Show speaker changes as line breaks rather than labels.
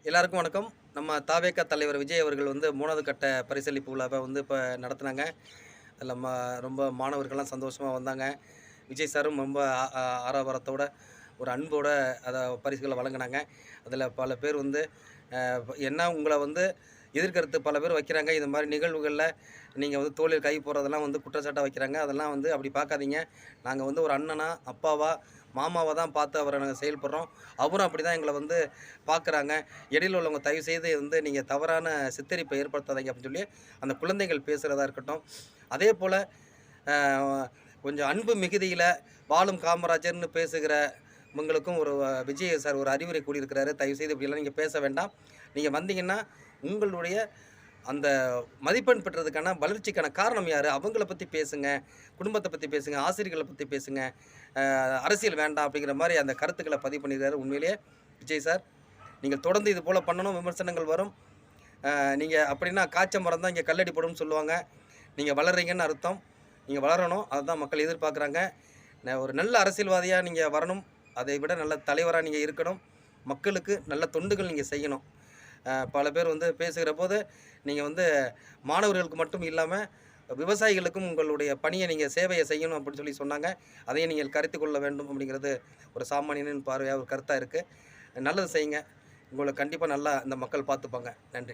எல்லாருக்கும் வணக்கம். நம்ம தாவேகா தலைவர் விஜய் அவர்கள் வந்து 3வது கட்ட பரிசளிப்பு விழாவ வந்து இப்ப நடத்துனாங்க. அதில ரொம்ப மாணவர்கள்லாம் சந்தோஷமா வந்தாங்க. விஜய் சாரும் ரொம்ப ஆரவாரத்தோட, ஒரு அன்போட பரிசுகள வழங்குனாங்க. அதில பல பேர் வந்து என்ன உங்கள வந்து எதிர்கருத்து பல பேர் வைக்கிறாங்க. இது மாரி நிகழ்வுகள்ல நீங்க வந்து தோளில் கை போடுறதெல்லாம் வந்து குற்றச்சாட்டா வைக்கிறாங்க. அதெல்லாம் வந்து அப்படி பார்க்காதீங்க. நாங்க வந்து ஒரு அண்ணனா, அப்பாவா, மாமாவா தான் பார்த்து அவர நாங்க செயல்படுறோம். அவரும் அப்படிதான் எங்கள வந்து பார்க்குறாங்க. இடையில உள்ளவங்க தயவுசெய்து வந்து நீங்க தவறான சித்தரிப்பை ஏற்படுத்தாதீங்க அப்படின்னு சொல்லி, அந்த குழந்தைகள் பேசுறதா இருக்கட்டும். அதேபோல அ கொஞ்சம் அன்பு மிகுதியில வாழும் காமராஜர்ன்னு பேசுகிற இவங்களுக்கும் ஒரு விஜய் சார் ஒரு அறிவுரை கூறியிருக்கிறாரு. தயவுசெய்து இப்படியெல்லாம் நீங்க பேச வேண்டாம். நீங்க வந்தீங்கன்னா, உங்களுடைய அந்த மதிப்பெண் பெற்றதுக்கான வளர்ச்சிக்கான காரணம் யாரு? அவங்கள பத்தி பேசுங்க. குடும்பத்த பத்தி பேசுங்க. ஆசிரியர்கள பத்தி பேசுங்க. அரசியல் வேண்டாம் அப்படிங்கிற மாரி அந்த கருத்துக்கள பதிவு பண்ணியிருக்காரு. உண்மையிலேயே விஜய் சார், நீங்க தொடர்ந்து இது போல பண்ணணும். விமர்சனங்கள் வரும். நீங்க அப்படின்னா காய்ச்ச மரம் தான் இங்க கல்லடி படும்னு சொல்லுவாங்க. நீங்க வளர்றீங்கன்னு அர்த்தம். நீங்க வளரணும். அதுதான் மக்கள் எதிர்பார்க்குறாங்க. ஒரு நல்ல அரசியல்வாதியா நீங்க வரணும். அதை விட நல்ல தலைவரா நீங்க இருக்கணும். மக்களுக்கு நல்ல தொண்டுகள் நீங்க செய்யணும். பல பேர் வந்து பேசுகிறபோது, நீங்க வந்து மாணவர்களுக்கு மட்டும் இல்லாம, விவசாயிகளுக்கும் உங்களுடைய பணிய நீங்க சேவைய செய்யணும் அப்படின்னு சொல்லி சொன்னாங்க. அதையும் நீங்கள் கருத்திக் கொள்ள வேண்டும் அப்படிங்கிறது ஒரு சாமானியனின் பார்வையா ஒரு கருத்தா இருக்கு. நல்லது செய்யுங்க. உங்கள கண்டிப்பா நல்லா இந்த மக்கள் பார்த்துப்பாங்க. நன்றி.